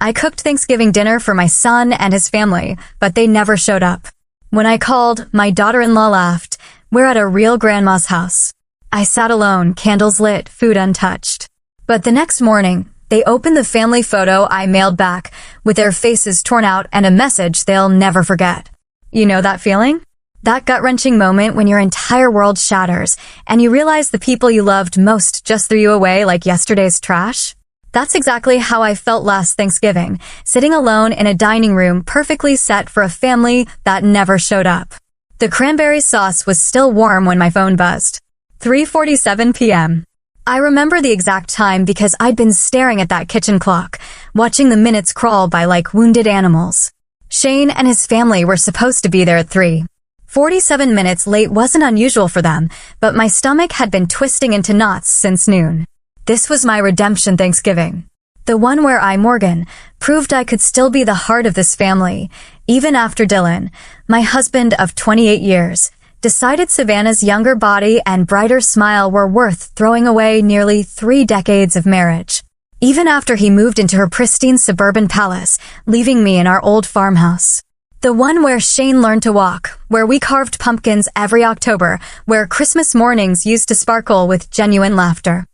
I cooked Thanksgiving dinner for my son and his family, but they never showed up. When I called, my daughter-in-law laughed. We're at a real grandma's house. I sat alone, candles lit, food untouched. But the next morning, they opened the family photo I mailed back, with their faces torn out and a message they'll never forget. You know that feeling? That gut-wrenching moment when your entire world shatters, and you realize the people you loved most just threw you away like yesterday's trash? That's exactly how I felt last Thanksgiving, sitting alone in a dining room perfectly set for a family that never showed up. The cranberry sauce was still warm when my phone buzzed. 3:47 p.m. I remember the exact time because I'd been staring at that kitchen clock, watching the minutes crawl by like wounded animals. Shane and his family were supposed to be there at 3:47 minutes late wasn't unusual for them, but my stomach had been twisting into knots since noon. This was my redemption Thanksgiving. The one where I, Morgan, proved I could still be the heart of this family, even after Dylan, my husband of 28 years, decided Savannah's younger body and brighter smile were worth throwing away nearly 3 decades of marriage. Even after he moved into her pristine suburban palace, leaving me in our old farmhouse. The one where Shane learned to walk, where we carved pumpkins every October, where Christmas mornings used to sparkle with genuine laughter.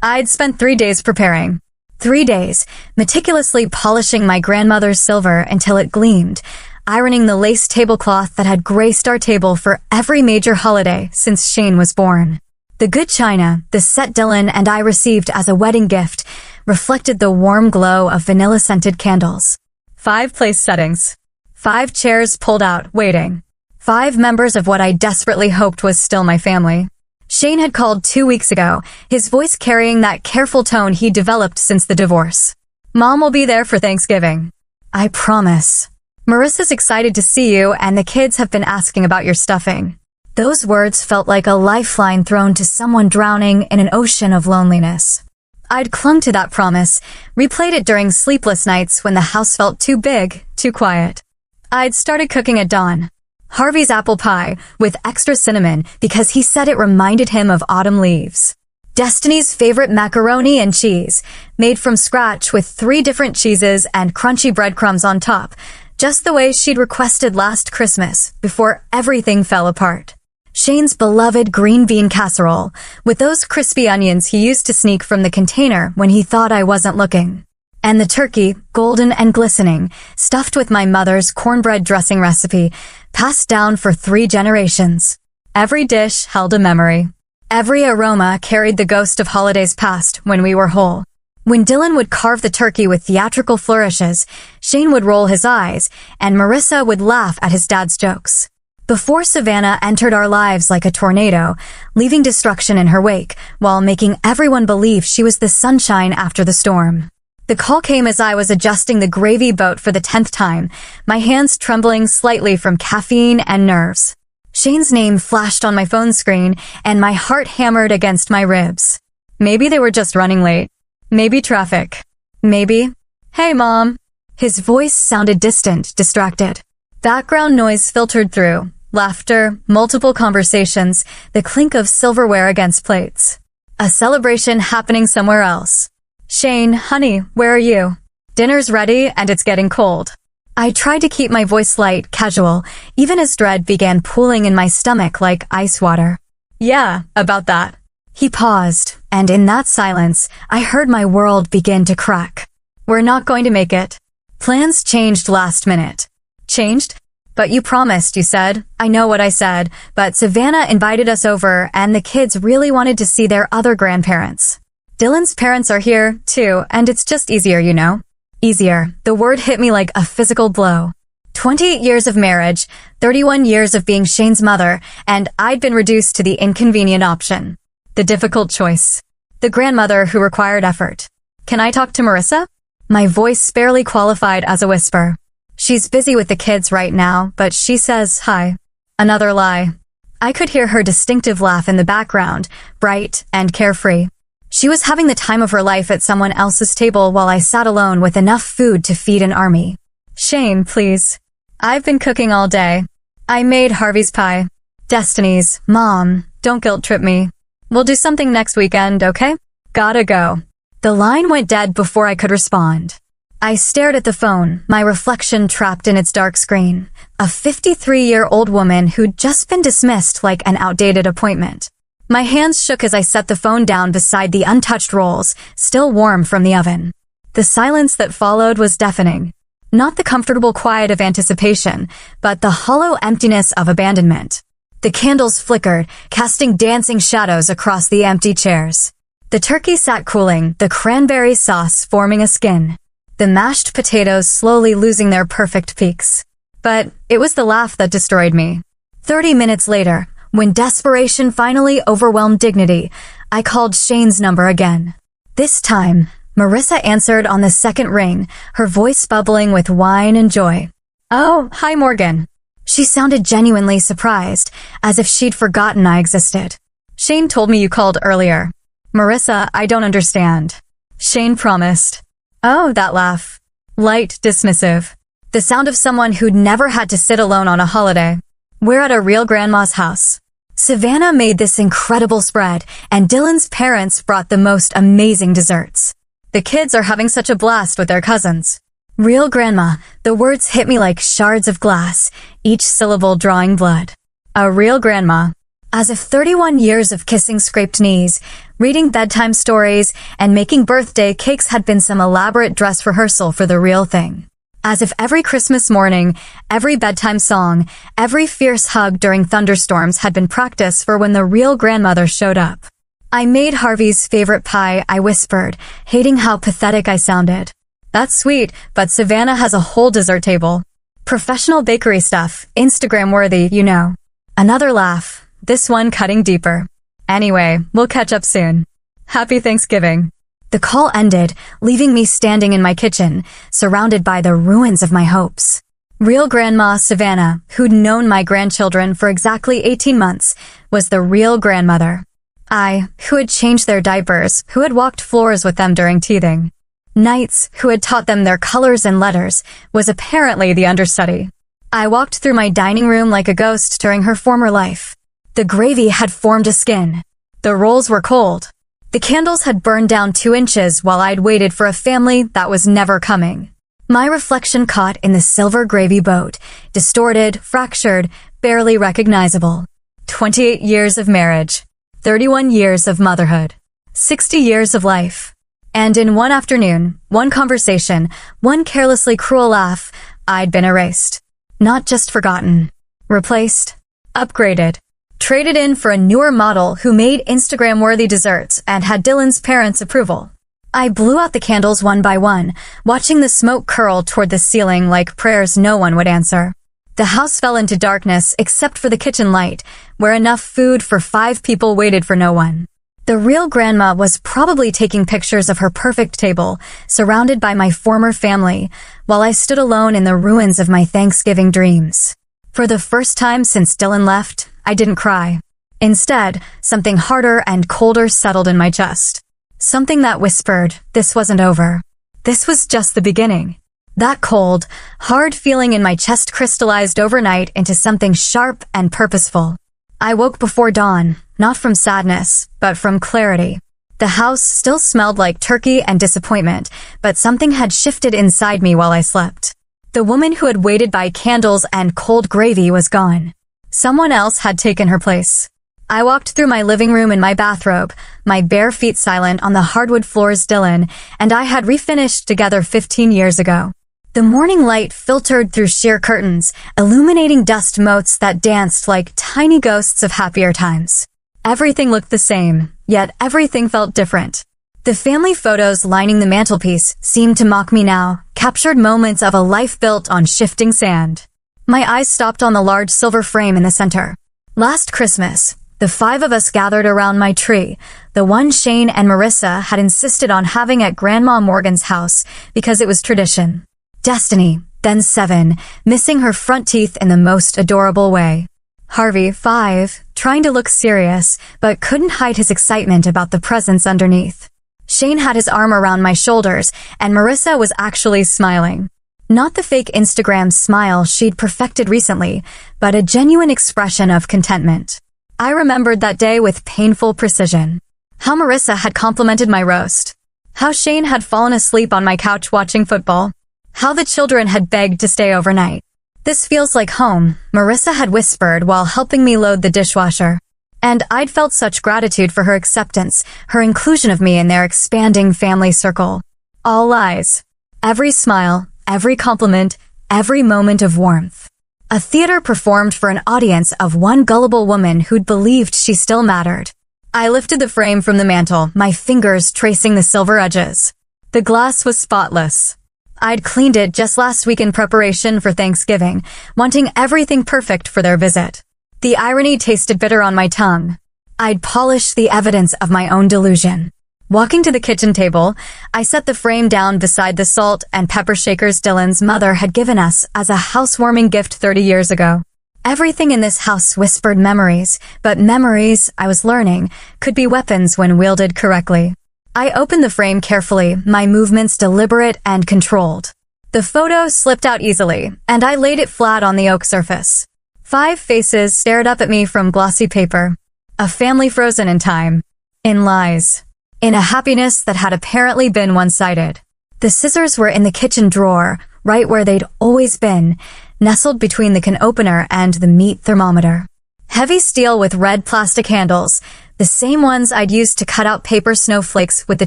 I'd spent 3 days preparing. 3 days, meticulously polishing my grandmother's silver until it gleamed, ironing the lace tablecloth that had graced our table for every major holiday since Shane was born. The good china, the set Dylan and I received as a wedding gift, reflected the warm glow of vanilla-scented candles. 5 place settings. 5 chairs pulled out, waiting. 5 members of what I desperately hoped was still my family. Shane had called 2 weeks ago, his voice carrying that careful tone he developed since the divorce. Mom will be there for Thanksgiving. I promise. Marissa's excited to see you, and the kids have been asking about your stuffing. Those words felt like a lifeline thrown to someone drowning in an ocean of loneliness. I'd clung to that promise, replayed it during sleepless nights when the house felt too big, too quiet. I'd started cooking at dawn. Harvey's apple pie, with extra cinnamon because he said it reminded him of autumn leaves. Destiny's favorite macaroni and cheese, made from scratch with 3 different cheeses and crunchy breadcrumbs on top, just the way she'd requested last Christmas, before everything fell apart. Shane's beloved green bean casserole, with those crispy onions he used to sneak from the container when he thought I wasn't looking. And the turkey, golden and glistening, stuffed with my mother's cornbread dressing recipe, passed down for 3 generations. Every dish held a memory. Every aroma carried the ghost of holidays past when we were whole. When Dylan would carve the turkey with theatrical flourishes, Shane would roll his eyes, and Marissa would laugh at his dad's jokes. Before Savannah entered our lives like a tornado, leaving destruction in her wake, while making everyone believe she was the sunshine after the storm. The call came as I was adjusting the gravy boat for the 10th time, my hands trembling slightly from caffeine and nerves. Shane's name flashed on my phone screen, and my heart hammered against my ribs. Maybe they were just running late. Maybe traffic. Maybe, "Hey, Mom." His voice sounded distant, distracted. Background noise filtered through. Laughter, multiple conversations, the clink of silverware against plates. A celebration happening somewhere else. "Shane, honey, where are you? Dinner's ready and it's getting cold." I tried to keep my voice light, casual, even as dread began pooling in my stomach like ice water. "Yeah, about that." He paused, and in that silence, I heard my world begin to crack. "We're not going to make it. Plans changed last minute." "Changed? But you promised, you said." "I know what I said, but Savannah invited us over and the kids really wanted to see their other grandparents. Dylan's parents are here, too, and it's just easier, you know." Easier. The word hit me like a physical blow. 28 years of marriage, 31 years of being Shane's mother, and I'd been reduced to the inconvenient option. The difficult choice. The grandmother who required effort. "Can I talk to Marissa?" My voice barely qualified as a whisper. "She's busy with the kids right now, but she says hi." Another lie. I could hear her distinctive laugh in the background, bright and carefree. She was having the time of her life at someone else's table while I sat alone with enough food to feed an army. "Shane, please. I've been cooking all day. I made Harvey's pie." "Destiny's, Mom, don't guilt trip me. We'll do something next weekend, okay? Gotta go." The line went dead before I could respond. I stared at the phone, my reflection trapped in its dark screen. A 53-year-old woman who'd just been dismissed like an outdated appointment. My hands shook as I set the phone down beside the untouched rolls, still warm from the oven. The silence that followed was deafening. Not the comfortable quiet of anticipation, but the hollow emptiness of abandonment. The candles flickered, casting dancing shadows across the empty chairs. The turkey sat cooling, the cranberry sauce forming a skin. The mashed potatoes slowly losing their perfect peaks. But it was the laugh that destroyed me. 30 minutes later, when desperation finally overwhelmed dignity, I called Shane's number again. This time, Marissa answered on the second ring, her voice bubbling with wine and joy. "Oh, hi Morgan." She sounded genuinely surprised, as if she'd forgotten I existed. "Shane told me you called earlier." "Marissa, I don't understand." Shane promised. Oh, that laugh. Light, dismissive. The sound of someone who'd never had to sit alone on a holiday. "We're at a real grandma's house. Savannah made this incredible spread, and Dylan's parents brought the most amazing desserts. The kids are having such a blast with their cousins." Real grandma, the words hit me like shards of glass, each syllable drawing blood. A real grandma. As if 31 years of kissing scraped knees, reading bedtime stories, and making birthday cakes had been some elaborate dress rehearsal for the real thing. As if every Christmas morning, every bedtime song, every fierce hug during thunderstorms had been practice for when the real grandmother showed up. "I made Harvey's favorite pie," I whispered, hating how pathetic I sounded. "That's sweet, but Savannah has a whole dessert table. Professional bakery stuff, Instagram-worthy, you know." Another laugh, this one cutting deeper. "Anyway, we'll catch up soon. Happy Thanksgiving." The call ended, leaving me standing in my kitchen, surrounded by the ruins of my hopes. Real Grandma Savannah, who'd known my grandchildren for exactly 18 months, was the real grandmother. I, who had changed their diapers, who had walked floors with them during teething. Nights, who had taught them their colors and letters, was apparently the understudy. I walked through my dining room like a ghost during her former life. The gravy had formed a skin. The rolls were cold. The candles had burned down 2 inches while I'd waited for a family that was never coming. My reflection caught in the silver gravy boat, distorted, fractured, barely recognizable. 28 years of marriage. 31 years of motherhood. 60 years of life. And in one afternoon, one conversation, one carelessly cruel laugh, I'd been erased. Not just forgotten. Replaced. Upgraded. Traded in for a newer model who made Instagram-worthy desserts and had Dylan's parents' approval. I blew out the candles one by one, watching the smoke curl toward the ceiling like prayers no one would answer. The house fell into darkness except for the kitchen light, where enough food for 5 people waited for no one. The real grandma was probably taking pictures of her perfect table, surrounded by my former family, while I stood alone in the ruins of my Thanksgiving dreams. For the first time since Dylan left, I didn't cry. Instead, something harder and colder settled in my chest. Something that whispered, this wasn't over. This was just the beginning. That cold, hard feeling in my chest crystallized overnight into something sharp and purposeful. I woke before dawn, not from sadness, but from clarity. The house still smelled like turkey and disappointment, but something had shifted inside me while I slept. The woman who had waited by candles and cold gravy was gone. Someone else had taken her place. I walked through my living room in my bathrobe, my bare feet silent on the hardwood floors Dylan and I had refinished together 15 years ago. The morning light filtered through sheer curtains, illuminating dust motes that danced like tiny ghosts of happier times. Everything looked the same, yet everything felt different. The family photos lining the mantelpiece seemed to mock me now, captured moments of a life built on shifting sand. My eyes stopped on the large silver frame in the center. Last Christmas, the 5 of us gathered around my tree, the one Shane and Marissa had insisted on having at Grandma Morgan's house because it was tradition. Destiny, then 7, missing her front teeth in the most adorable way. Harvey, 5, trying to look serious, but couldn't hide his excitement about the presents underneath. Shane had his arm around my shoulders, and Marissa was actually smiling. Not the fake Instagram smile she'd perfected recently, but a genuine expression of contentment. I remembered that day with painful precision. How Marissa had complimented my roast. How Shane had fallen asleep on my couch watching football. How the children had begged to stay overnight. "This feels like home," Marissa had whispered while helping me load the dishwasher. And I'd felt such gratitude for her acceptance, her inclusion of me in their expanding family circle. All lies. Every smile, every compliment, every moment of warmth. A theater performed for an audience of one gullible woman who'd believed she still mattered. I lifted the frame from the mantel, my fingers tracing the silver edges. The glass was spotless. I'd cleaned it just last week in preparation for Thanksgiving, wanting everything perfect for their visit. The irony tasted bitter on my tongue. I'd polished the evidence of my own delusion. Walking to the kitchen table, I set the frame down beside the salt and pepper shakers Dylan's mother had given us as a housewarming gift 30 years ago. Everything in this house whispered memories, but memories, I was learning, could be weapons when wielded correctly. I opened the frame carefully, my movements deliberate and controlled. The photo slipped out easily, and I laid it flat on the oak surface. 5 faces stared up at me from glossy paper. A family frozen in time. In lies. In a happiness that had apparently been one-sided. The scissors were in the kitchen drawer, right where they'd always been, nestled between the can opener and the meat thermometer. Heavy steel with red plastic handles, the same ones I'd used to cut out paper snowflakes with the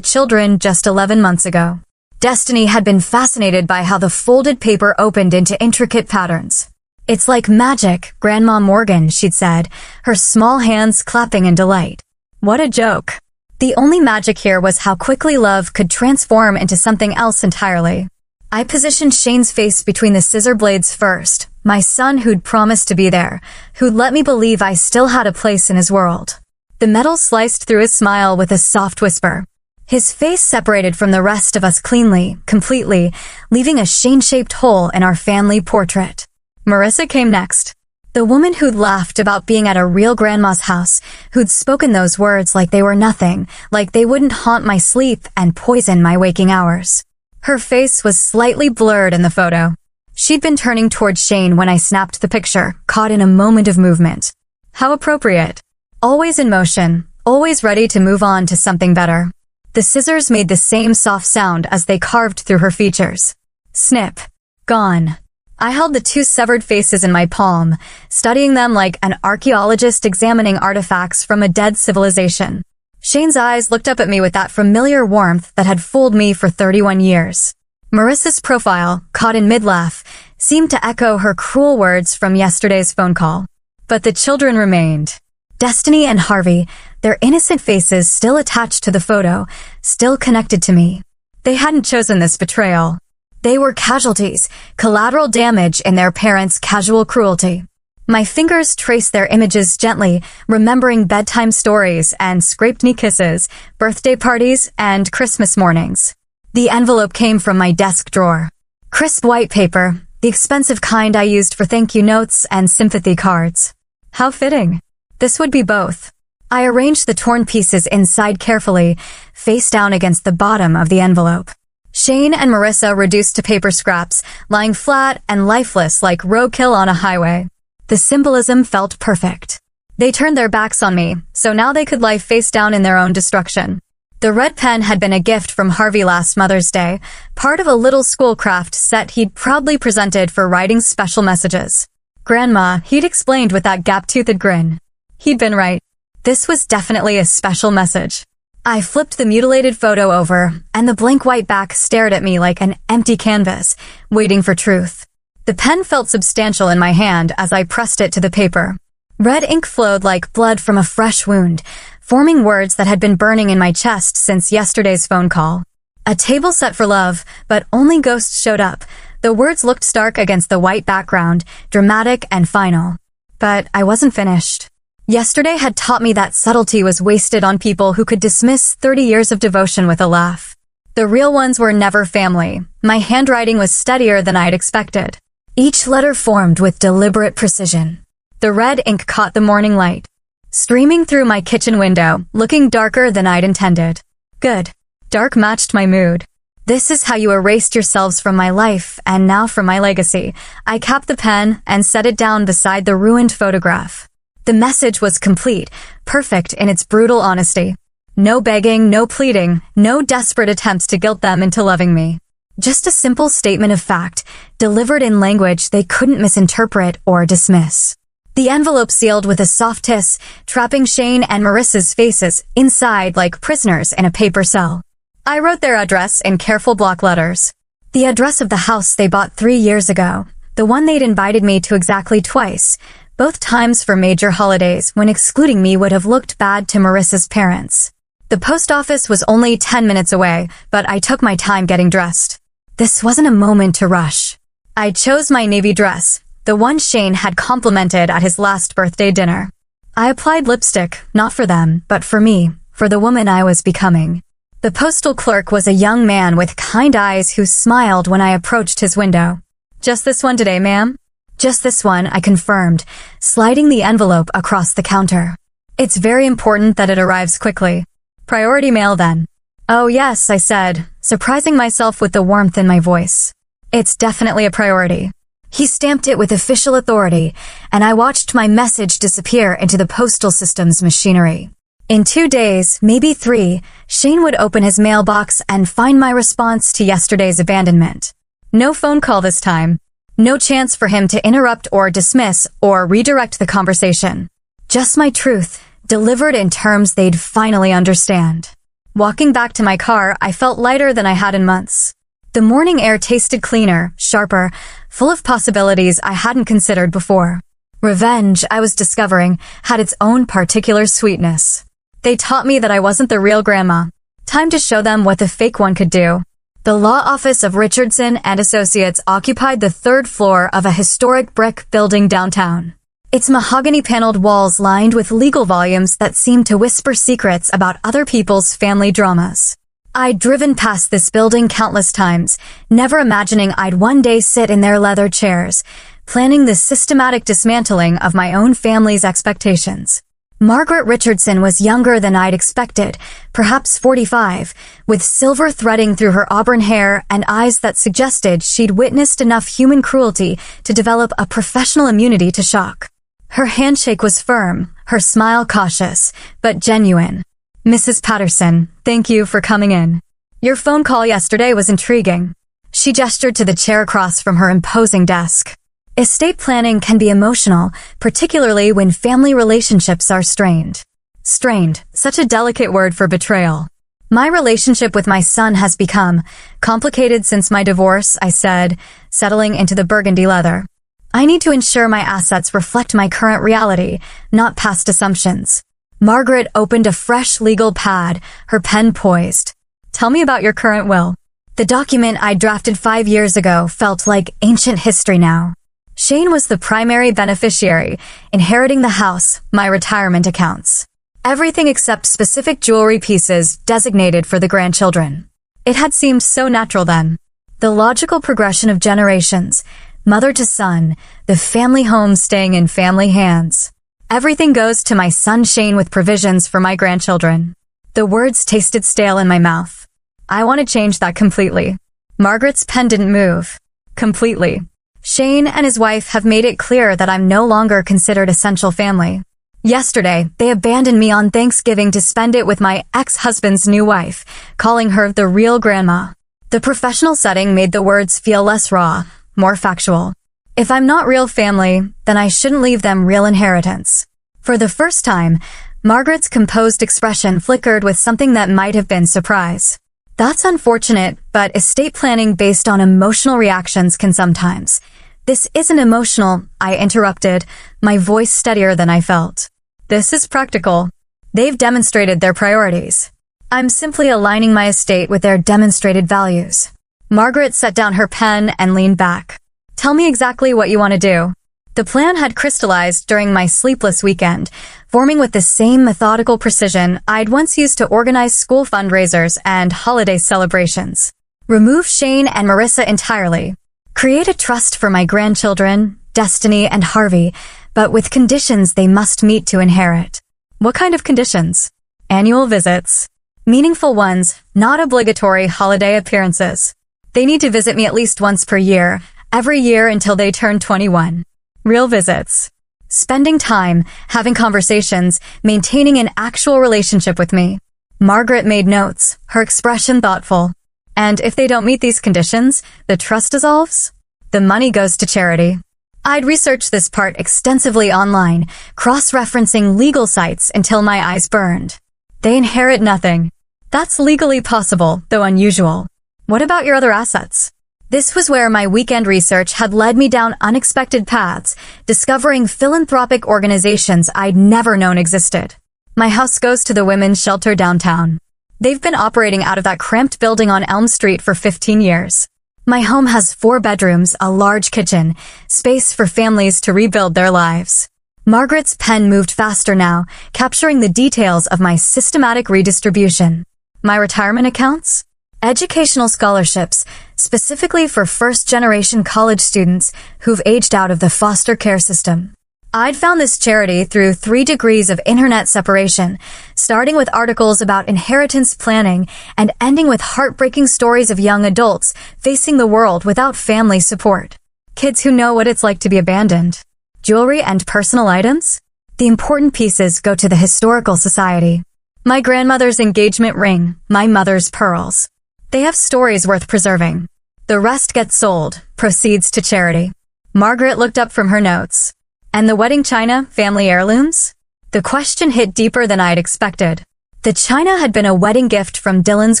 children just 11 months ago. Destiny had been fascinated by how the folded paper opened into intricate patterns. "It's like magic, Grandma Morgan," she'd said, her small hands clapping in delight. What a joke. The only magic here was how quickly love could transform into something else entirely. I positioned Shane's face between the scissor blades first, my son who'd promised to be there, who'd let me believe I still had a place in his world. The metal sliced through his smile with a soft whisper. His face separated from the rest of us cleanly, completely, leaving a Shane-shaped hole in our family portrait. Marissa came next. The woman who'd laughed about being at a real grandma's house, who'd spoken those words like they were nothing, like they wouldn't haunt my sleep and poison my waking hours. Her face was slightly blurred in the photo. She'd been turning toward Shane when I snapped the picture, caught in a moment of movement. How appropriate. Always in motion, always ready to move on to something better. The scissors made the same soft sound as they carved through her features. Snip. Gone. I held the 2 severed faces in my palm, studying them like an archaeologist examining artifacts from a dead civilization. Shane's eyes looked up at me with that familiar warmth that had fooled me for 31 years. Marissa's profile, caught in mid-laugh, seemed to echo her cruel words from yesterday's phone call. But the children remained. Destiny and Harvey, their innocent faces still attached to the photo, still connected to me. They hadn't chosen this betrayal. They were casualties, collateral damage in their parents' casual cruelty. My fingers traced their images gently, remembering bedtime stories and scraped knee kisses, birthday parties, and Christmas mornings. The envelope came from my desk drawer. Crisp white paper, the expensive kind I used for thank you notes and sympathy cards. How fitting. This would be both. I arranged the torn pieces inside carefully, face down against the bottom of the envelope. Shane and Marissa reduced to paper scraps, lying flat and lifeless like roadkill on a highway. The symbolism felt perfect. They turned their backs on me, so now they could lie face down in their own destruction. The red pen had been a gift from Harvey last Mother's Day, part of a little schoolcraft set he'd proudly presented for writing special messages. Grandma, he'd explained with that gap-toothed grin. He'd been right. This was definitely a special message. I flipped the mutilated photo over, and the blank white back stared at me like an empty canvas, waiting for truth. The pen felt substantial in my hand as I pressed it to the paper. Red ink flowed like blood from a fresh wound, forming words that had been burning in my chest since yesterday's phone call. A table set for love, but only ghosts showed up. The words looked stark against the white background, dramatic and final. But I wasn't finished. Yesterday had taught me that subtlety was wasted on people who could dismiss 30 years of devotion with a laugh. The real ones were never family. My handwriting was steadier than I'd expected. Each letter formed with deliberate precision. The red ink caught the morning light, streaming through my kitchen window, looking darker than I'd intended. Good. Dark matched my mood. This is how you erased yourselves from my life, and now from my legacy. I capped the pen and set it down beside the ruined photograph. The message was complete, perfect in its brutal honesty. No begging, no pleading, no desperate attempts to guilt them into loving me. Just a simple statement of fact, delivered in language they couldn't misinterpret or dismiss. The envelope sealed with a soft hiss, trapping Shane and Marissa's faces inside like prisoners in a paper cell. I wrote their address in careful block letters. The address of the house they bought 3 years ago, the one they'd invited me to exactly twice, both times for major holidays when excluding me would have looked bad to Marissa's parents. The post office was only 10 minutes away, but I took my time getting dressed. This wasn't a moment to rush. I chose my navy dress, the one Shane had complimented at his last birthday dinner. I applied lipstick, not for them, but for me, for the woman I was becoming. The postal clerk was a young man with kind eyes who smiled when I approached his window. "Just this one today, ma'am?" "Just this one," I confirmed, sliding the envelope across the counter. "It's very important that it arrives quickly." "Priority mail, then." "Oh, yes," I said, surprising myself with the warmth in my voice. "It's definitely a priority." He stamped it with official authority, and I watched my message disappear into the postal system's machinery. In 2 days, maybe 3, Shane would open his mailbox and find my response to yesterday's abandonment. No phone call this time. No chance for him to interrupt or dismiss or redirect the conversation. Just my truth, delivered in terms they'd finally understand. Walking back to my car, I felt lighter than I had in months. The morning air tasted cleaner, sharper, full of possibilities I hadn't considered before. Revenge, I was discovering, had its own particular sweetness. They taught me that I wasn't the real grandma. Time to show them what the fake one could do. The law office of Richardson and Associates occupied the 3rd floor of a historic brick building downtown. Its mahogany-paneled walls lined with legal volumes that seemed to whisper secrets about other people's family dramas. I'd driven past this building countless times, never imagining I'd one day sit in their leather chairs, planning the systematic dismantling of my own family's expectations. Margaret Richardson was younger than I'd expected, perhaps 45, with silver threading through her auburn hair and eyes that suggested she'd witnessed enough human cruelty to develop a professional immunity to shock. Her handshake was firm, her smile cautious, but genuine. "Mrs. Patterson, thank you for coming in. Your phone call yesterday was intriguing." She gestured to the chair across from her imposing desk. Estate planning can be emotional, particularly when family relationships are strained. Strained, such a delicate word for betrayal. "My relationship with my son has become complicated since my divorce," I said, settling into the burgundy leather. "I need to ensure my assets reflect my current reality, not past assumptions." Margaret opened a fresh legal pad, her pen poised. "Tell me about your current will." The document I drafted 5 years ago felt like ancient history now. Shane was the primary beneficiary, inheriting the house, my retirement accounts. Everything except specific jewelry pieces designated for the grandchildren. It had seemed so natural then. The logical progression of generations, mother to son, the family home staying in family hands. Everything goes to my son Shane with provisions for my grandchildren. The words tasted stale in my mouth. I want to change that completely. Margaret's pen didn't move. Completely. Shane and his wife have made it clear that I'm no longer considered essential family. Yesterday, they abandoned me on Thanksgiving to spend it with my ex-husband's new wife, calling her the real grandma. The professional setting made the words feel less raw, more factual. If I'm not real family, then I shouldn't leave them real inheritance. For the first time, Margaret's composed expression flickered with something that might have been surprise. That's unfortunate, but estate planning based on emotional reactions can sometimes. This isn't emotional, I interrupted, my voice steadier than I felt. This is practical. They've demonstrated their priorities. I'm simply aligning my estate with their demonstrated values. Margaret set down her pen and leaned back. Tell me exactly what you want to do. The plan had crystallized during my sleepless weekend, forming with the same methodical precision I'd once used to organize school fundraisers and holiday celebrations. Remove Shane and Marissa entirely. Create a trust for my grandchildren, Destiny and Harvey, but with conditions they must meet to inherit. What kind of conditions? Annual visits. Meaningful ones, not obligatory holiday appearances. They need to visit me at least once per year, every year until they turn 21. Real visits. Spending time, having conversations, maintaining an actual relationship with me. Margaret made notes, her expression thoughtful. And if they don't meet these conditions, the trust dissolves. The money goes to charity. I'd researched this part extensively online, cross-referencing legal sites until my eyes burned. They inherit nothing. That's legally possible, though unusual. What about your other assets? This was where my weekend research had led me down unexpected paths, discovering philanthropic organizations I'd never known existed. My house goes to the women's shelter downtown. They've been operating out of that cramped building on Elm Street for 15 years. My home has 4 bedrooms, a large kitchen, space for families to rebuild their lives. Margaret's pen moved faster now, capturing the details of my systematic redistribution. My retirement accounts? Educational scholarships, specifically for first-generation college students who've aged out of the foster care system. I'd found this charity through 3 degrees of internet separation, starting with articles about inheritance planning and ending with heartbreaking stories of young adults facing the world without family support. Kids who know what it's like to be abandoned. Jewelry and personal items? The important pieces go to the Historical Society. My grandmother's engagement ring, my mother's pearls. They have stories worth preserving. The rest gets sold, proceeds to charity. Margaret looked up from her notes. And the wedding china, family heirlooms? The question hit deeper than I'd expected. The china had been a wedding gift from Dylan's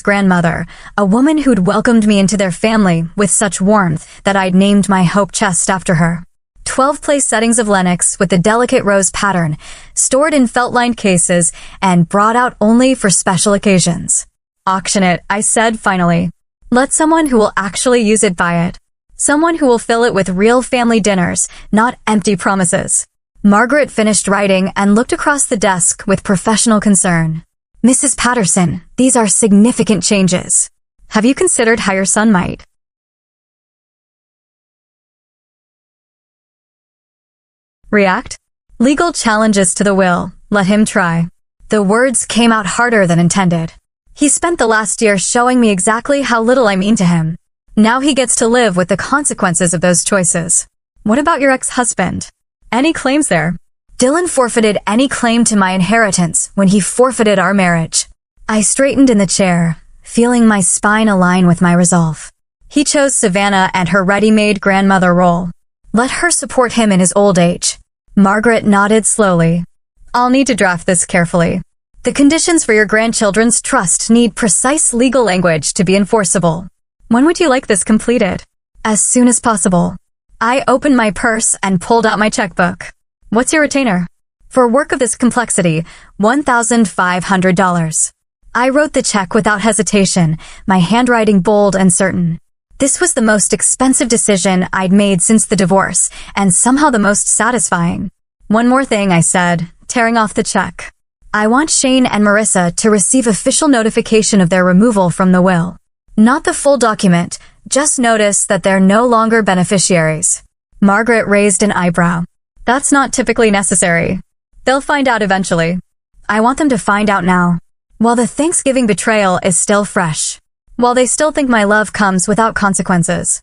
grandmother, a woman who'd welcomed me into their family with such warmth that I'd named my hope chest after her. 12 place settings of Lenox with a delicate rose pattern, stored in felt-lined cases and brought out only for special occasions. Auction it, I said finally. Let someone who will actually use it buy it. Someone who will fill it with real family dinners, not empty promises. Margaret finished writing and looked across the desk with professional concern. Mrs. Patterson, these are significant changes. Have you considered how your son might react? Legal challenges to the will. Let him try. The words came out harder than intended. He spent the last year showing me exactly how little I mean to him. Now he gets to live with the consequences of those choices. What about your ex-husband? Any claims there? Dylan forfeited any claim to my inheritance when he forfeited our marriage. I straightened in the chair, feeling my spine align with my resolve. He chose Savannah and her ready-made grandmother role. Let her support him in his old age. Margaret nodded slowly. I'll need to draft this carefully. The conditions for your grandchildren's trust need precise legal language to be enforceable. When would you like this completed? As soon as possible. I opened my purse and pulled out my checkbook. What's your retainer? For work of this complexity, $1,500. I wrote the check without hesitation, my handwriting bold and certain. This was the most expensive decision I'd made since the divorce, and somehow the most satisfying. One more thing, I said, tearing off the check. I want Shane and Marissa to receive official notification of their removal from the will. Not the full document, just notice that they're no longer beneficiaries. Margaret raised an eyebrow. That's not typically necessary. They'll find out eventually. I want them to find out now. While the Thanksgiving betrayal is still fresh. While they still think my love comes without consequences.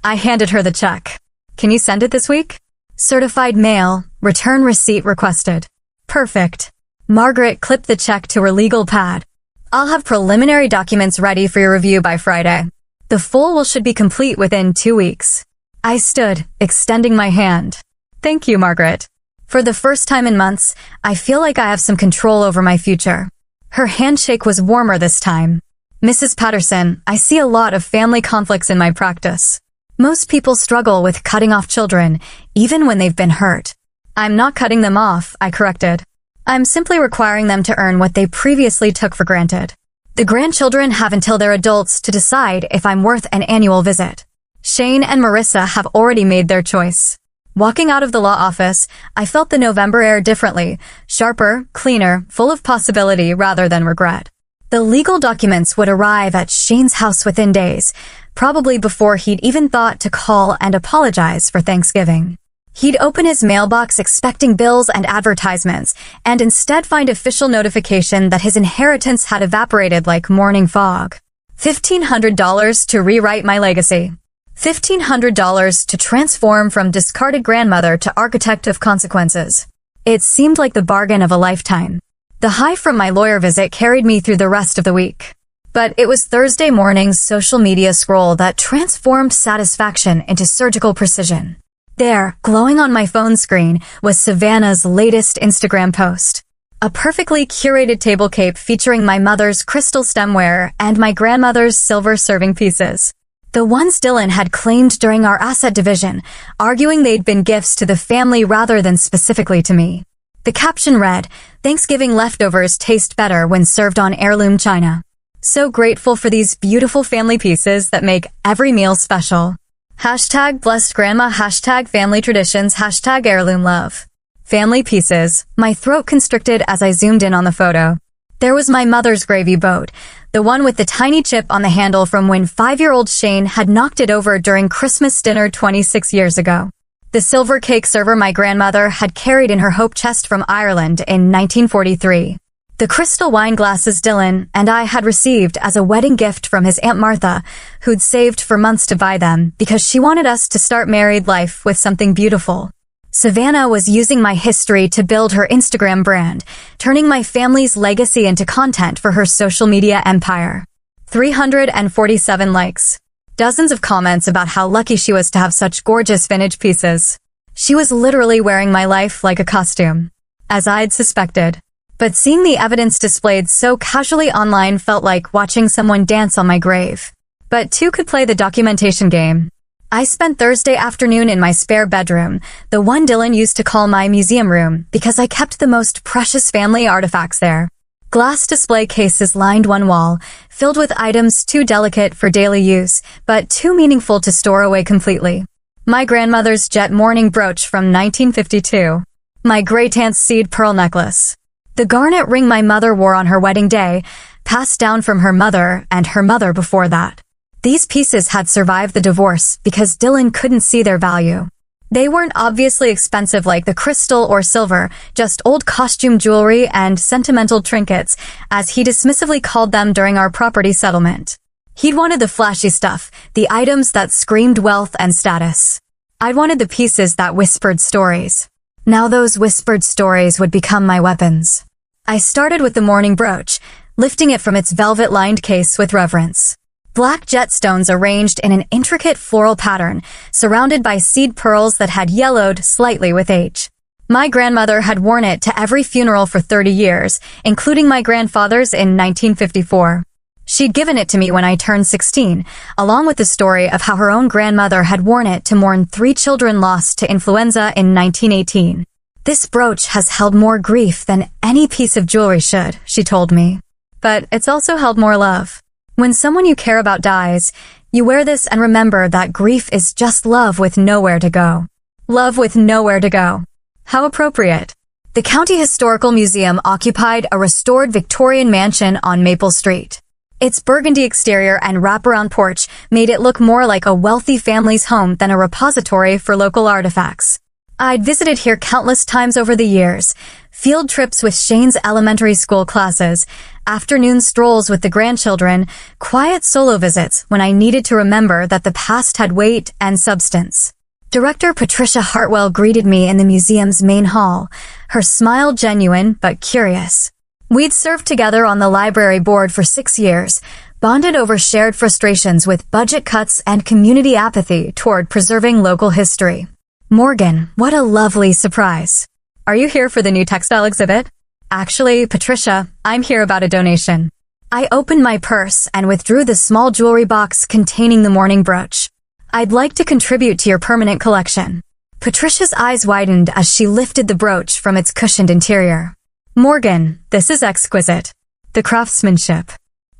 I handed her the check. Can you send it this week? Certified mail, return receipt requested. Perfect. Margaret clipped the check to her legal pad. I'll have preliminary documents ready for your review by Friday. The full will should be complete within 2 weeks. I stood, extending my hand. Thank you, Margaret. For the first time in months, I feel like I have some control over my future. Her handshake was warmer this time. Mrs. Patterson, I see a lot of family conflicts in my practice. Most people struggle with cutting off children, even when they've been hurt. I'm not cutting them off, I corrected. I'm simply requiring them to earn what they previously took for granted. The grandchildren have until they're adults to decide if I'm worth an annual visit. Shane and Marissa have already made their choice. Walking out of the law office, I felt the November air differently, sharper, cleaner, full of possibility rather than regret. The legal documents would arrive at Shane's house within days, probably before he'd even thought to call and apologize for Thanksgiving. He'd open his mailbox expecting bills and advertisements, and instead find official notification that his inheritance had evaporated like morning fog. $1,500 to rewrite my legacy. $1,500 to transform from discarded grandmother to architect of consequences. It seemed like the bargain of a lifetime. The high from my lawyer visit carried me through the rest of the week. But it was Thursday morning's social media scroll that transformed satisfaction into surgical precision. There, glowing on my phone screen, was Savannah's latest Instagram post. A perfectly curated table cape featuring my mother's crystal stemware and my grandmother's silver serving pieces. The ones Dylan had claimed during our asset division, arguing they'd been gifts to the family rather than specifically to me. The caption read, "Thanksgiving leftovers taste better when served on heirloom china. So grateful for these beautiful family pieces that make every meal special. Hashtag blessed grandma, hashtag family traditions, hashtag heirloom love." Family pieces. My throat constricted as I zoomed in on the photo. There was my mother's gravy boat, the one with the tiny chip on the handle from when 5-year-old Shane had knocked it over during Christmas dinner 26 years ago. The silver cake server my grandmother had carried in her hope chest from Ireland in 1943. The crystal wine glasses Dylan and I had received as a wedding gift from his Aunt Martha, who'd saved for months to buy them because she wanted us to start married life with something beautiful. Savannah was using my history to build her Instagram brand, turning my family's legacy into content for her social media empire. 347 likes. Dozens of comments about how lucky she was to have such gorgeous vintage pieces. She was literally wearing my life like a costume, as I'd suspected. But seeing the evidence displayed so casually online felt like watching someone dance on my grave. But two could play the documentation game. I spent Thursday afternoon in my spare bedroom, the one Dylan used to call my museum room, because I kept the most precious family artifacts there. Glass display cases lined one wall, filled with items too delicate for daily use, but too meaningful to store away completely. My grandmother's jet mourning brooch from 1952. My great-aunt's seed pearl necklace. The garnet ring my mother wore on her wedding day, passed down from her mother and her mother before that. These pieces had survived the divorce because Dylan couldn't see their value. They weren't obviously expensive like the crystal or silver, just old costume jewelry and sentimental trinkets, as he dismissively called them during our property settlement. He'd wanted the flashy stuff, the items that screamed wealth and status. I'd wanted the pieces that whispered stories. Now those whispered stories would become my weapons. I started with the mourning brooch, lifting it from its velvet-lined case with reverence. Black jet stones arranged in an intricate floral pattern, surrounded by seed pearls that had yellowed slightly with age. My grandmother had worn it to every funeral for 30 years, including my grandfather's in 1954. She'd given it to me when I turned 16, along with the story of how her own grandmother had worn it to mourn 3 children lost to influenza in 1918. "This brooch has held more grief than any piece of jewelry should," she told me. But it's also held more love. When someone you care about dies, you wear this and remember that grief is just love with nowhere to go. Love with nowhere to go. How appropriate. The County Historical Museum occupied a restored Victorian mansion on Maple Street. Its burgundy exterior and wraparound porch made it look more like a wealthy family's home than a repository for local artifacts. I'd visited here countless times over the years. Field trips with Shane's elementary school classes, afternoon strolls with the grandchildren, quiet solo visits when I needed to remember that the past had weight and substance. Director Patricia Hartwell greeted me in the museum's main hall, her smile genuine but curious. We'd served together on the library board for 6 years, bonded over shared frustrations with budget cuts and community apathy toward preserving local history. Morgan, what a lovely surprise. Are you here for the new textile exhibit? Actually, Patricia, I'm here about a donation. I opened my purse and withdrew the small jewelry box containing the mourning brooch. I'd like to contribute to your permanent collection. Patricia's eyes widened as she lifted the brooch from its cushioned interior. Morgan, this is exquisite. The craftsmanship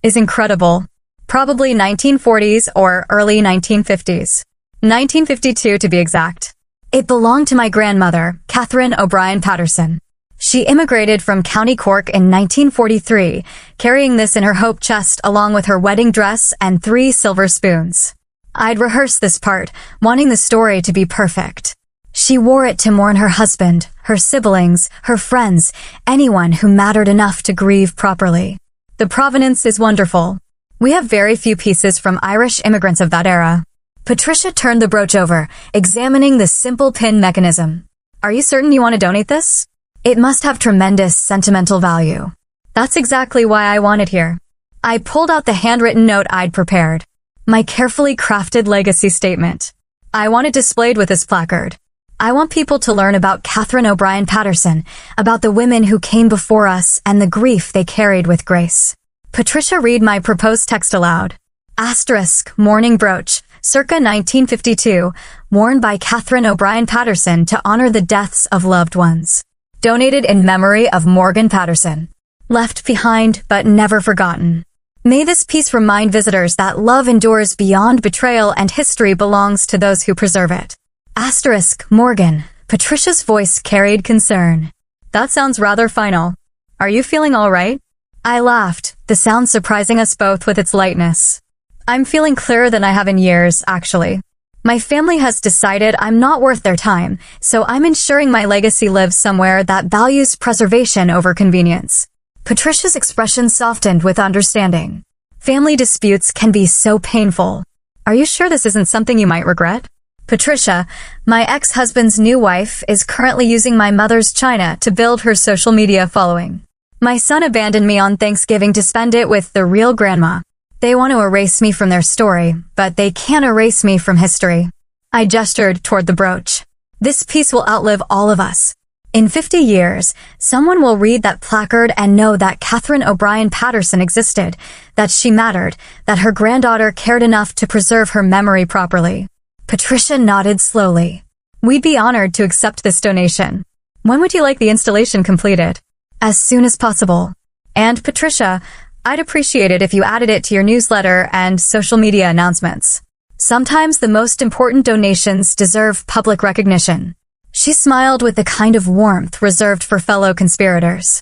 is incredible. Probably 1940s or early 1950s. 1952 to be exact. It belonged to my grandmother, Catherine O'Brien Patterson. She immigrated from County Cork in 1943, carrying this in her hope chest along with her wedding dress and 3 silver spoons. I'd rehearsed this part, wanting the story to be perfect. She wore it to mourn her husband, her siblings, her friends, anyone who mattered enough to grieve properly. The provenance is wonderful. We have very few pieces from Irish immigrants of that era. Patricia turned the brooch over, examining the simple pin mechanism. Are you certain you want to donate this? It must have tremendous sentimental value. That's exactly why I want it here. I pulled out the handwritten note I'd prepared. My carefully crafted legacy statement. I want it displayed with this placard. I want people to learn about Catherine O'Brien Patterson, about the women who came before us and the grief they carried with grace. Patricia, read my proposed text aloud. Asterisk, mourning brooch, circa 1952, worn by Catherine O'Brien Patterson to honor the deaths of loved ones. Donated in memory of Morgan Patterson. Left behind but never forgotten. May this piece remind visitors that love endures beyond betrayal and history belongs to those who preserve it. Asterisk, Morgan. Patricia's voice carried concern. That sounds rather final. Are you feeling all right? I laughed, the sound surprising us both with its lightness. I'm feeling clearer than I have in years, actually. My family has decided I'm not worth their time, so I'm ensuring my legacy lives somewhere that values preservation over convenience. Patricia's expression softened with understanding. Family disputes can be so painful. Are you sure this isn't something you might regret? Patricia, my ex-husband's new wife, is currently using my mother's china to build her social media following. My son abandoned me on Thanksgiving to spend it with the real grandma. They want to erase me from their story, but they can't erase me from history. I gestured toward the brooch. This piece will outlive all of us. In 50 years, someone will read that placard and know that Catherine O'Brien Patterson existed, that she mattered, that her granddaughter cared enough to preserve her memory properly. Patricia nodded slowly. We'd be honored to accept this donation. When would you like the installation completed? As soon as possible. And Patricia, I'd appreciate it if you added it to your newsletter and social media announcements. Sometimes the most important donations deserve public recognition. She smiled with the kind of warmth reserved for fellow conspirators.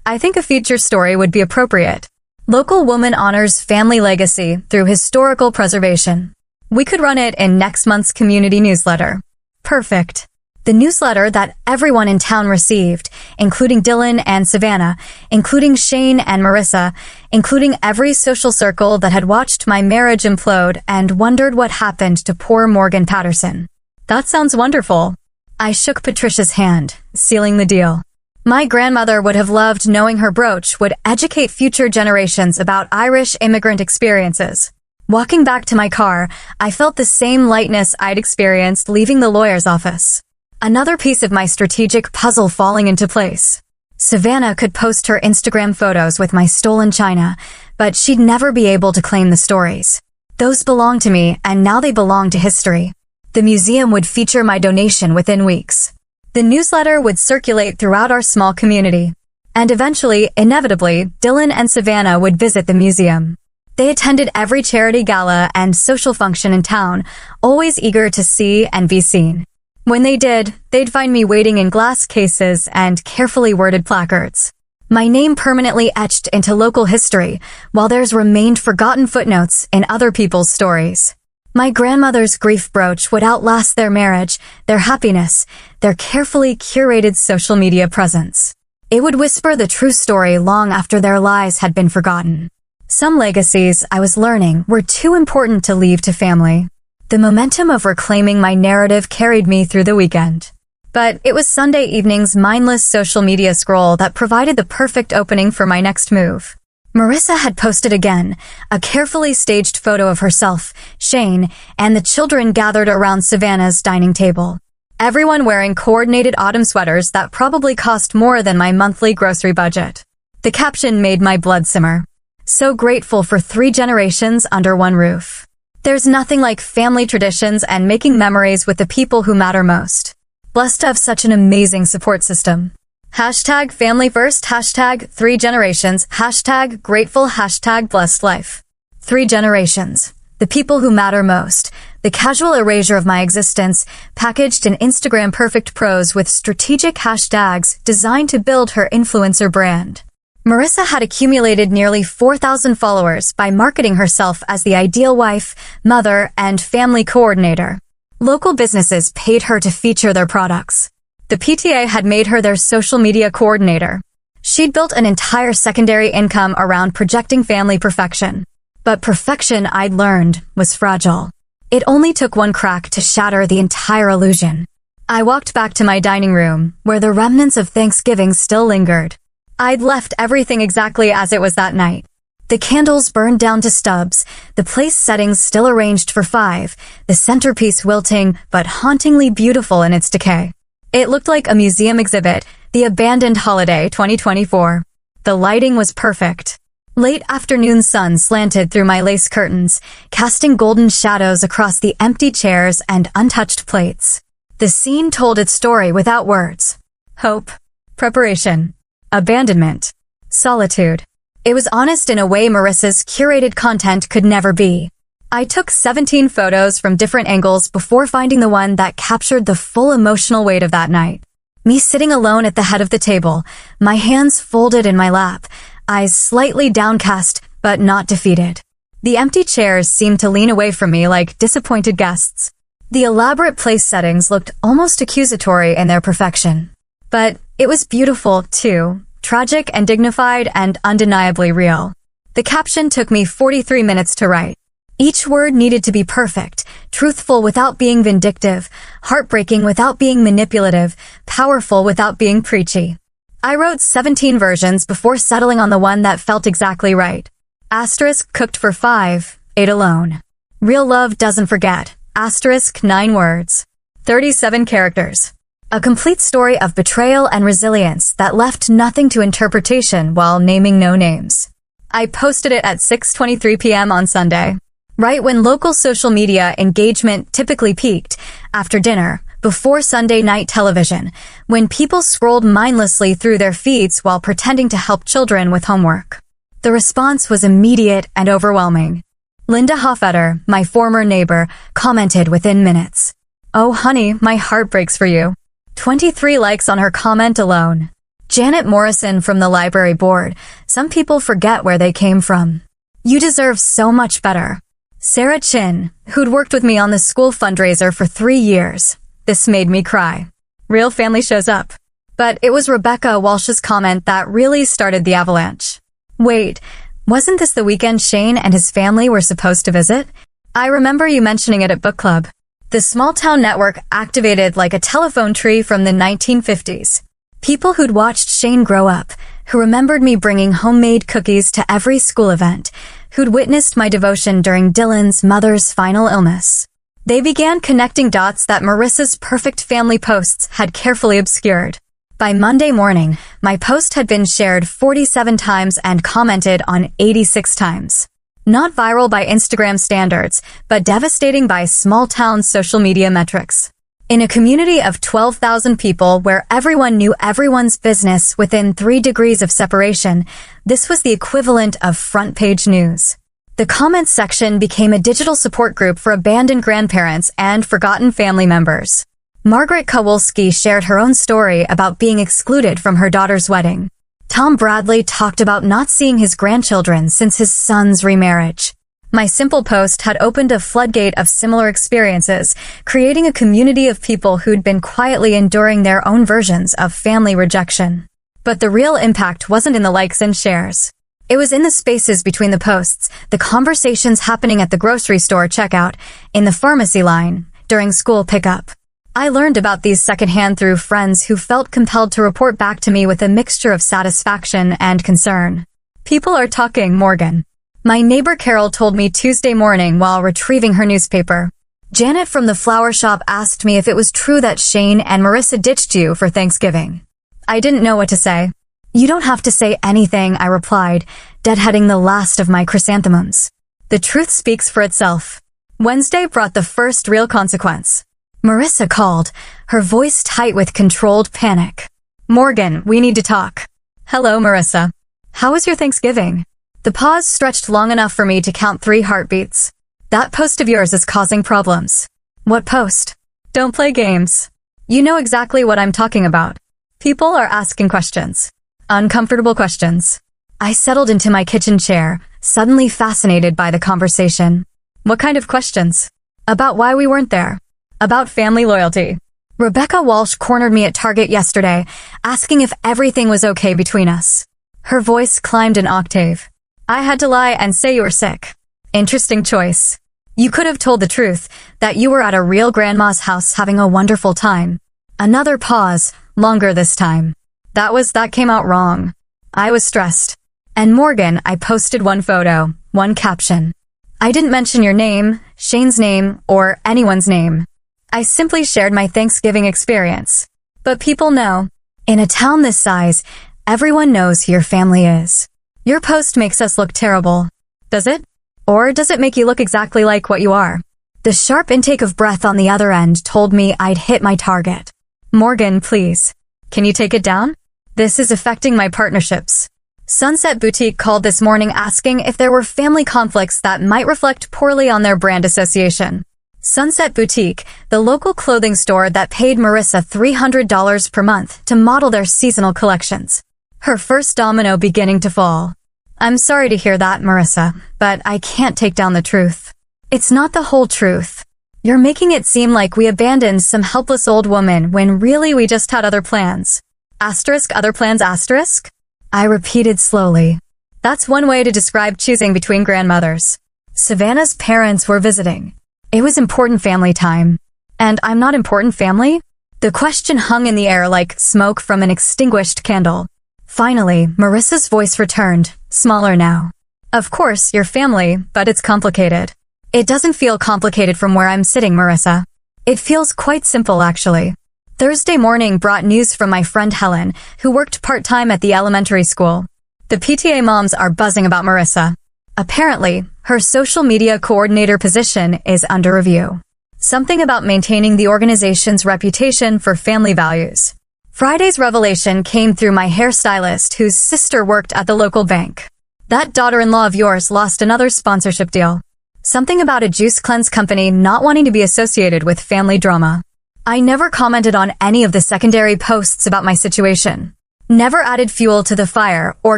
I think a feature story would be appropriate. Local woman honors family legacy through historical preservation. We could run it in next month's community newsletter. Perfect. The newsletter that everyone in town received, including Dylan and Savannah, including Shane and Marissa, including every social circle that had watched my marriage implode and wondered what happened to poor Morgan Patterson. That sounds wonderful. I shook Patricia's hand, sealing the deal. My grandmother would have loved knowing her brooch would educate future generations about Irish immigrant experiences. Walking back to my car, I felt the same lightness I'd experienced leaving the lawyer's office. Another piece of my strategic puzzle falling into place. Savannah could post her Instagram photos with my stolen china, but she'd never be able to claim the stories. Those belonged to me, and now they belong to history. The museum would feature my donation within weeks. The newsletter would circulate throughout our small community. And eventually, inevitably, Dylan and Savannah would visit the museum. They attended every charity gala and social function in town, always eager to see and be seen. When they did, they'd find me waiting in glass cases and carefully worded placards. My name permanently etched into local history, while theirs remained forgotten footnotes in other people's stories. My grandmother's grief brooch would outlast their marriage, their happiness, their carefully curated social media presence. It would whisper the true story long after their lies had been forgotten. Some legacies, I was learning, were too important to leave to family. The momentum of reclaiming my narrative carried me through the weekend. But it was Sunday evening's mindless social media scroll that provided the perfect opening for my next move. Marissa had posted again, a carefully staged photo of herself, Shane, and the children gathered around Savannah's dining table. Everyone wearing coordinated autumn sweaters that probably cost more than my monthly grocery budget. The caption made my blood simmer. So grateful for 3 generations under one roof. There's nothing like family traditions and making memories with the people who matter most. Blessed to have such an amazing support system. Hashtag family first, hashtag 3 generations, hashtag grateful, hashtag blessed life. 3 generations. The people who matter most. The casual erasure of my existence, packaged in Instagram perfect prose with strategic hashtags designed to build her influencer brand. Marissa had accumulated nearly 4,000 followers by marketing herself as the ideal wife, mother, and family coordinator. Local businesses paid her to feature their products. The PTA had made her their social media coordinator. She'd built an entire secondary income around projecting family perfection. But perfection, I'd learned, was fragile. It only took one crack to shatter the entire illusion. I walked back to my dining room, where the remnants of Thanksgiving still lingered. I'd left everything exactly as it was that night. The candles burned down to stubs, the place settings still arranged for 5, the centerpiece wilting but hauntingly beautiful in its decay. It looked like a museum exhibit, the abandoned holiday 2024. The lighting was perfect. Late afternoon sun slanted through my lace curtains, casting golden shadows across the empty chairs and untouched plates. The scene told its story without words. Hope, preparation, abandonment, solitude. It was honest in a way Marissa's curated content could never be. I took 17 photos from different angles before finding the one that captured the full emotional weight of that night. Me sitting alone at the head of the table, my hands folded in my lap, eyes slightly downcast but not defeated. The empty chairs seemed to lean away from me like disappointed guests. The elaborate place settings looked almost accusatory in their perfection. But it was beautiful, too. Tragic and dignified and undeniably real. The caption took me 43 minutes to write. Each word needed to be perfect, truthful without being vindictive, heartbreaking without being manipulative, powerful without being preachy. I wrote 17 versions before settling on the one that felt exactly right. Asterisk cooked for 5, ate alone. Real love doesn't forget. Asterisk 9 words. 37 characters. A complete story of betrayal and resilience that left nothing to interpretation while naming no names. I posted it at 6:23 p.m. on Sunday, right when local social media engagement typically peaked, after dinner, before Sunday night television, when people scrolled mindlessly through their feeds while pretending to help children with homework. The response was immediate and overwhelming. Linda Hoffetter, my former neighbor, commented within minutes. "Oh honey, my heart breaks for you." 23 likes on her comment alone. Janet Morrison from the library board. Some people forget where they came from. "You deserve so much better." Sarah Chin, who'd worked with me on the school fundraiser for 3 years. This made me cry. Real family shows up. But it was Rebecca Walsh's comment that really started the avalanche. Wait, wasn't this the weekend Shane and his family were supposed to visit? I remember you mentioning it at book club. The small-town network activated like a telephone tree from the 1950s. People who'd watched Shane grow up, who remembered me bringing homemade cookies to every school event, who'd witnessed my devotion during Dylan's mother's final illness. They began connecting dots that Marissa's perfect family posts had carefully obscured. By Monday morning, my post had been shared 47 times and commented on 86 times. Not viral by Instagram standards, but devastating by small-town social media metrics. In a community of 12,000 people where everyone knew everyone's business within 3 degrees of separation, this was the equivalent of front-page news. The comments section became a digital support group for abandoned grandparents and forgotten family members. Margaret Kowalski shared her own story about being excluded from her daughter's wedding. Tom Bradley talked about not seeing his grandchildren since his son's remarriage. My simple post had opened a floodgate of similar experiences, creating a community of people who'd been quietly enduring their own versions of family rejection. But the real impact wasn't in the likes and shares. It was in the spaces between the posts, the conversations happening at the grocery store checkout, in the pharmacy line, during school pickup. I learned about these secondhand through friends who felt compelled to report back to me with a mixture of satisfaction and concern. People are talking, Morgan. My neighbor Carol told me Tuesday morning while retrieving her newspaper. Janet from the flower shop asked me if it was true that Shane and Marissa ditched you for Thanksgiving. I didn't know what to say. You don't have to say anything, I replied, deadheading the last of my chrysanthemums. The truth speaks for itself. Wednesday brought the first real consequence. Marissa called, her voice tight with controlled panic. Morgan, we need to talk. Hello, Marissa. How was your Thanksgiving? The pause stretched long enough for me to count 3 heartbeats. That post of yours is causing problems. What post? Don't play games. You know exactly what I'm talking about. People are asking questions. Uncomfortable questions. I settled into my kitchen chair, suddenly fascinated by the conversation. What kind of questions? About why we weren't there. About family loyalty. Rebecca Walsh cornered me at Target yesterday, asking if everything was okay between us. Her voice climbed an octave. I had to lie and say you were sick. Interesting choice. You could have told the truth, that you were at a real grandma's house having a wonderful time. Another pause, longer this time. That came out wrong. I was stressed. And Morgan, I posted one photo, one caption. I didn't mention your name, Shane's name, or anyone's name. I simply shared my Thanksgiving experience. But people know. In a town this size, everyone knows who your family is. Your post makes us look terrible. Does it? Or does it make you look exactly like what you are? The sharp intake of breath on the other end told me I'd hit my target. Morgan, please. Can you take it down? This is affecting my partnerships. Sunset Boutique called this morning asking if there were family conflicts that might reflect poorly on their brand association. Sunset Boutique, the local clothing store that paid Marissa $300 per month to model their seasonal collections. Her first domino beginning to fall. I'm sorry to hear that, Marissa, but I can't take down the truth. It's not the whole truth. You're making it seem like we abandoned some helpless old woman when really we just had other plans. Asterisk other plans asterisk? I repeated slowly. That's one way to describe choosing between grandmothers. Savannah's parents were visiting. It was important family time. And I'm not important family? The question hung in the air like smoke from an extinguished candle. Finally, Marissa's voice returned, smaller now. Of course, you're family, but it's complicated. It doesn't feel complicated from where I'm sitting, Marissa. It feels quite simple, actually. Thursday morning brought news from my friend Helen, who worked part-time at the elementary school. The PTA moms are buzzing about Marissa. Apparently, her social media coordinator position is under review. Something about maintaining the organization's reputation for family values. Friday's revelation came through my hairstylist whose sister worked at the local bank. That daughter-in-law of yours lost another sponsorship deal. Something about a juice cleanse company not wanting to be associated with family drama. I never commented on any of the secondary posts about my situation. Never added fuel to the fire or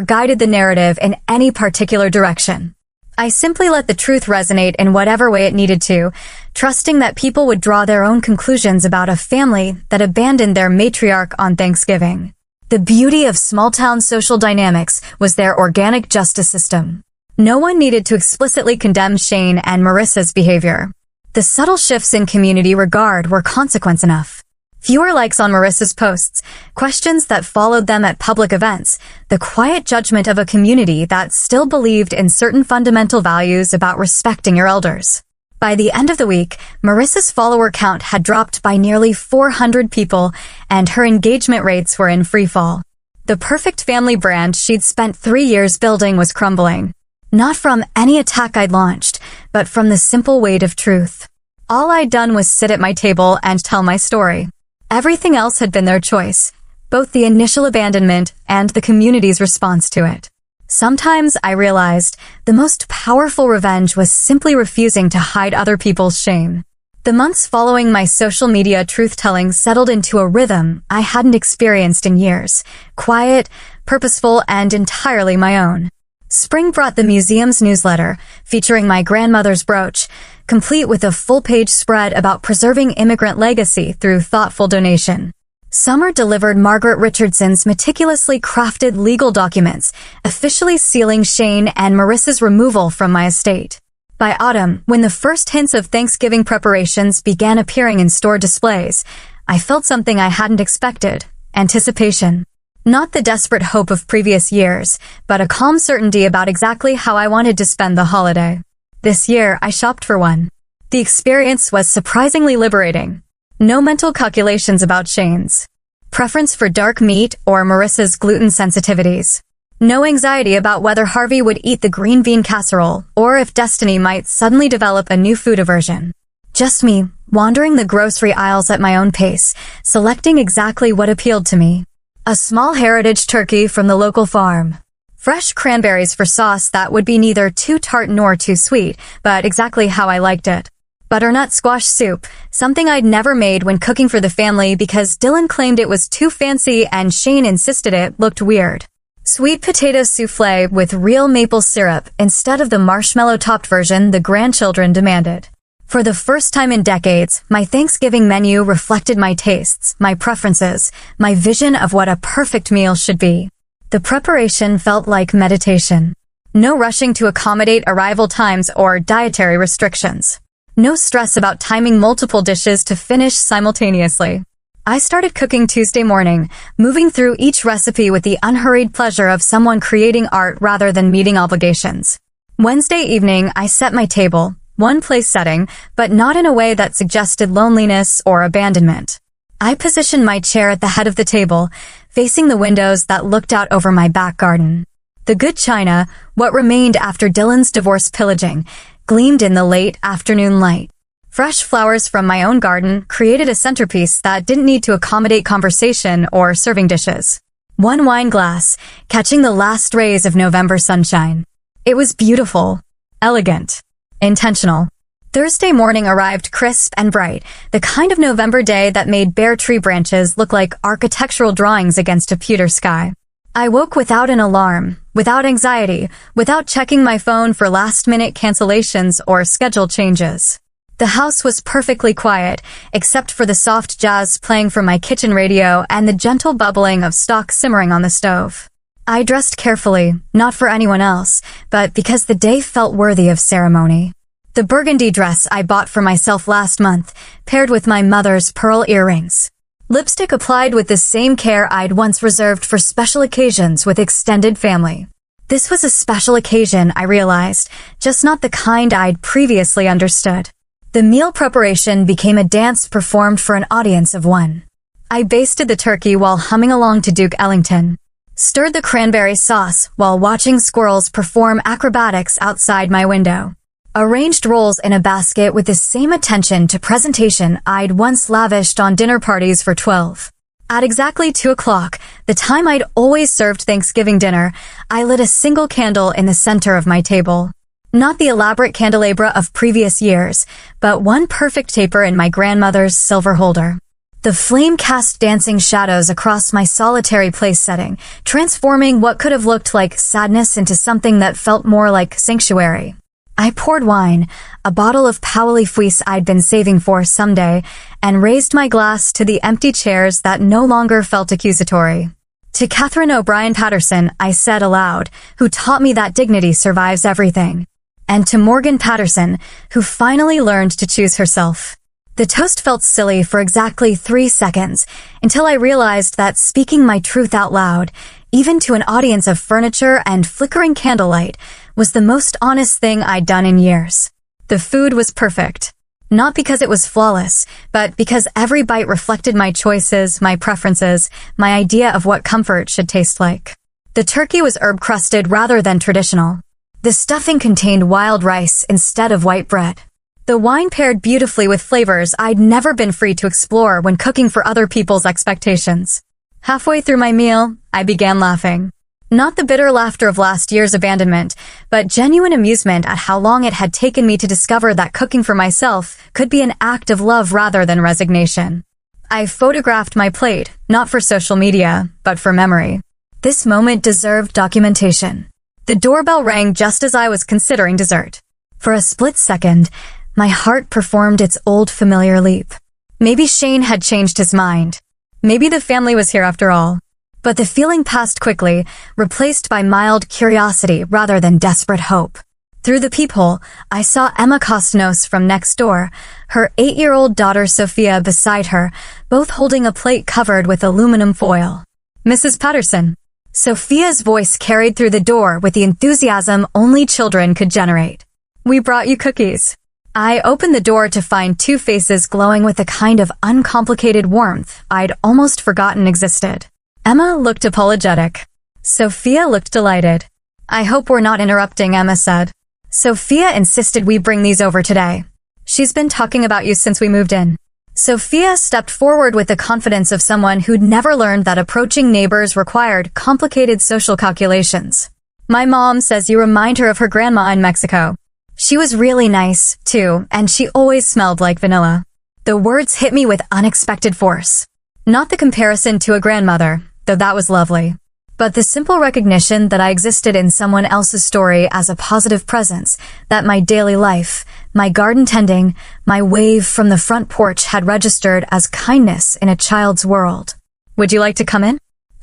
guided the narrative in any particular direction. I simply let the truth resonate in whatever way it needed to, trusting that people would draw their own conclusions about a family that abandoned their matriarch on Thanksgiving. The beauty of small-town social dynamics was their organic justice system. No one needed to explicitly condemn Shane and Marissa's behavior. The subtle shifts in community regard were consequence enough. Fewer likes on Marissa's posts, questions that followed them at public events, the quiet judgment of a community that still believed in certain fundamental values about respecting your elders. By the end of the week, Marissa's follower count had dropped by nearly 400 people, and her engagement rates were in freefall. The perfect family brand she'd spent 3 years building was crumbling. Not from any attack I'd launched, but from the simple weight of truth. All I'd done was sit at my table and tell my story. Everything else had been their choice, both the initial abandonment and the community's response to it. Sometimes I realized the most powerful revenge was simply refusing to hide other people's shame. The months following my social media truth-telling settled into a rhythm I hadn't experienced in years, quiet, purposeful, and entirely my own. Spring brought the museum's newsletter, featuring my grandmother's brooch, complete with a full-page spread about preserving immigrant legacy through thoughtful donation. Summer delivered Margaret Richardson's meticulously crafted legal documents, officially sealing Shane and Marissa's removal from my estate. By autumn, when the first hints of Thanksgiving preparations began appearing in store displays, I felt something I hadn't expected: anticipation. Not the desperate hope of previous years, but a calm certainty about exactly how I wanted to spend the holiday. This year, I shopped for one. The experience was surprisingly liberating. No mental calculations about Shane's preference for dark meat or Marissa's gluten sensitivities. No anxiety about whether Harvey would eat the green bean casserole or if Destiny might suddenly develop a new food aversion. Just me, wandering the grocery aisles at my own pace, selecting exactly what appealed to me. A small heritage turkey from the local farm. Fresh cranberries for sauce that would be neither too tart nor too sweet, but exactly how I liked it. Butternut squash soup, something I'd never made when cooking for the family because Dylan claimed it was too fancy and Shane insisted it looked weird. Sweet potato souffle with real maple syrup instead of the marshmallow-topped version the grandchildren demanded. For the first time in decades, my Thanksgiving menu reflected my tastes, my preferences, my vision of what a perfect meal should be. The preparation felt like meditation. No rushing to accommodate arrival times or dietary restrictions. No stress about timing multiple dishes to finish simultaneously. I started cooking Tuesday morning, moving through each recipe with the unhurried pleasure of someone creating art rather than meeting obligations. Wednesday evening, I set my table, one place setting, but not in a way that suggested loneliness or abandonment. I positioned my chair at the head of the table, facing the windows that looked out over my back garden. The good china, what remained after Dylan's divorce pillaging, gleamed in the late afternoon light. Fresh flowers from my own garden created a centerpiece that didn't need to accommodate conversation or serving dishes. One wine glass, catching the last rays of November sunshine. It was beautiful, elegant, intentional. Thursday morning arrived crisp and bright, the kind of November day that made bare tree branches look like architectural drawings against a pewter sky. I woke without an alarm, without anxiety, without checking my phone for last-minute cancellations or schedule changes. The house was perfectly quiet, except for the soft jazz playing from my kitchen radio and the gentle bubbling of stock simmering on the stove. I dressed carefully, not for anyone else, but because the day felt worthy of ceremony. The burgundy dress I bought for myself last month, paired with my mother's pearl earrings. Lipstick applied with the same care I'd once reserved for special occasions with extended family. This was a special occasion, I realized, just not the kind I'd previously understood. The meal preparation became a dance performed for an audience of one. I basted the turkey while humming along to Duke Ellington. Stirred the cranberry sauce while watching squirrels perform acrobatics outside my window. Arranged rolls in a basket with the same attention to presentation I'd once lavished on dinner parties for 12. At exactly 2 o'clock, the time I'd always served Thanksgiving dinner, I lit a single candle in the center of my table. Not the elaborate candelabra of previous years, but one perfect taper in my grandmother's silver holder. The flame cast dancing shadows across my solitary place setting, transforming what could have looked like sadness into something that felt more like sanctuary. I poured wine, a bottle of Powley Fleece I'd been saving for someday, and raised my glass to the empty chairs that no longer felt accusatory. To Catherine O'Brien Patterson, I said aloud, who taught me that dignity survives everything. And to Morgan Patterson, who finally learned to choose herself. The toast felt silly for exactly 3 seconds, until I realized that speaking my truth out loud, even to an audience of furniture and flickering candlelight, was the most honest thing I'd done in years. The food was perfect. Not because it was flawless, but because every bite reflected my choices, my preferences, my idea of what comfort should taste like. The turkey was herb-crusted rather than traditional. The stuffing contained wild rice instead of white bread. The wine paired beautifully with flavors I'd never been free to explore when cooking for other people's expectations. Halfway through my meal, I began laughing. Not the bitter laughter of last year's abandonment, but genuine amusement at how long it had taken me to discover that cooking for myself could be an act of love rather than resignation. I photographed my plate, not for social media, but for memory. This moment deserved documentation. The doorbell rang just as I was considering dessert. For a split second, my heart performed its old familiar leap. Maybe Shane had changed his mind. Maybe the family was here after all. But the feeling passed quickly, replaced by mild curiosity rather than desperate hope. Through the peephole, I saw Emma Costnos from next door, her 8-year-old daughter Sophia beside her, both holding a plate covered with aluminum foil. "Mrs. Patterson." Sophia's voice carried through the door with the enthusiasm only children could generate. "We brought you cookies." I opened the door to find 2 faces glowing with a kind of uncomplicated warmth I'd almost forgotten existed. Emma looked apologetic. Sophia looked delighted. "I hope we're not interrupting," Emma said. "Sophia insisted we bring these over today. She's been talking about you since we moved in." Sophia stepped forward with the confidence of someone who'd never learned that approaching neighbors required complicated social calculations. "My mom says you remind her of her grandma in Mexico. She was really nice, too, and she always smelled like vanilla." The words hit me with unexpected force. Not the comparison to a grandmother, though that was lovely, but the simple recognition that I existed in someone else's story as a positive presence, that my daily life, my garden tending, my wave from the front porch had registered as kindness in a child's world. "Would you like to come in?"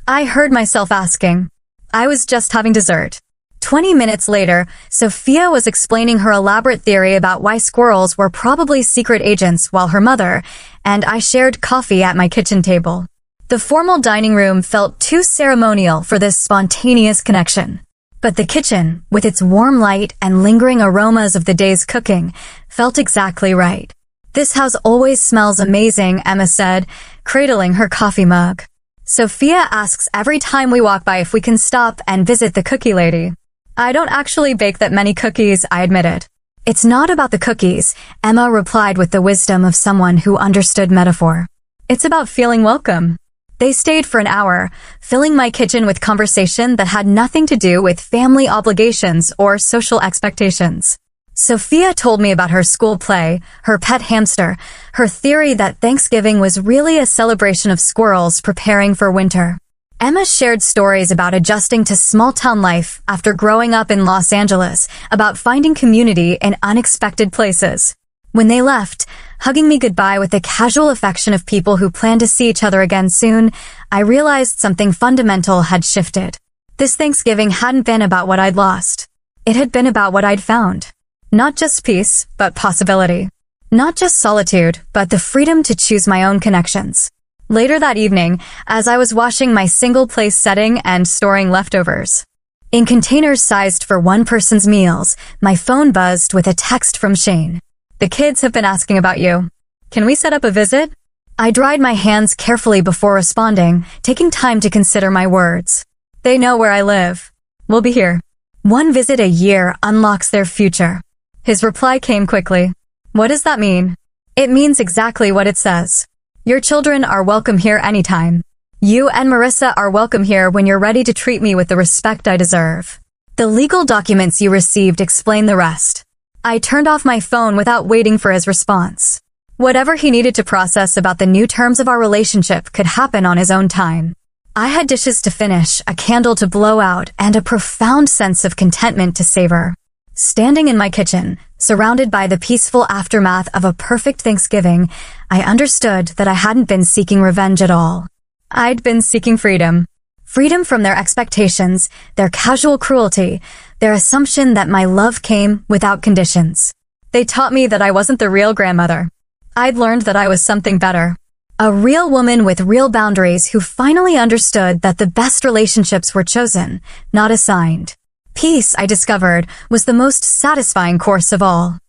I heard myself asking. I was just having dessert. 20 minutes later, Sophia was explaining her elaborate theory about why squirrels were probably secret agents while her mother, and I shared coffee at my kitchen table. The formal dining room felt too ceremonial for this spontaneous connection. But the kitchen, with its warm light and lingering aromas of the day's cooking, felt exactly right. "This house always smells amazing," Emma said, cradling her coffee mug. "Sophia asks every time we walk by if we can stop and visit the cookie lady." "I don't actually bake that many cookies," I admitted. "It's not about the cookies," Emma replied with the wisdom of someone who understood metaphor. "It's about feeling welcome." They stayed for an hour, filling my kitchen with conversation that had nothing to do with family obligations or social expectations. Sophia told me about her school play, her pet hamster, her theory that Thanksgiving was really a celebration of squirrels preparing for winter. Emma shared stories about adjusting to small-town life after growing up in Los Angeles, about finding community in unexpected places. When they left, hugging me goodbye with the casual affection of people who plan to see each other again soon, I realized something fundamental had shifted. This Thanksgiving hadn't been about what I'd lost. It had been about what I'd found. Not just peace, but possibility. Not just solitude, but the freedom to choose my own connections. Later that evening, as I was washing my single-place setting and storing leftovers, in containers sized for one person's meals, my phone buzzed with a text from Shane. "The kids have been asking about you. Can we set up a visit?" I dried my hands carefully before responding, taking time to consider my words. "They know where I live. We'll be here. One visit a year unlocks their future." His reply came quickly. "What does that mean?" "It means exactly what it says. Your children are welcome here anytime. You and Marissa are welcome here when you're ready to treat me with the respect I deserve. The legal documents you received explain the rest." I turned off my phone without waiting for his response. Whatever he needed to process about the new terms of our relationship could happen on his own time. I had dishes to finish, a candle to blow out, and a profound sense of contentment to savor. Standing in my kitchen, surrounded by the peaceful aftermath of a perfect Thanksgiving, I understood that I hadn't been seeking revenge at all. I'd been seeking freedom. Freedom from their expectations, their casual cruelty, their assumption that my love came without conditions. They taught me that I wasn't the real grandmother. I'd learned that I was something better. A real woman with real boundaries who finally understood that the best relationships were chosen, not assigned. Peace, I discovered, was the most satisfying course of all.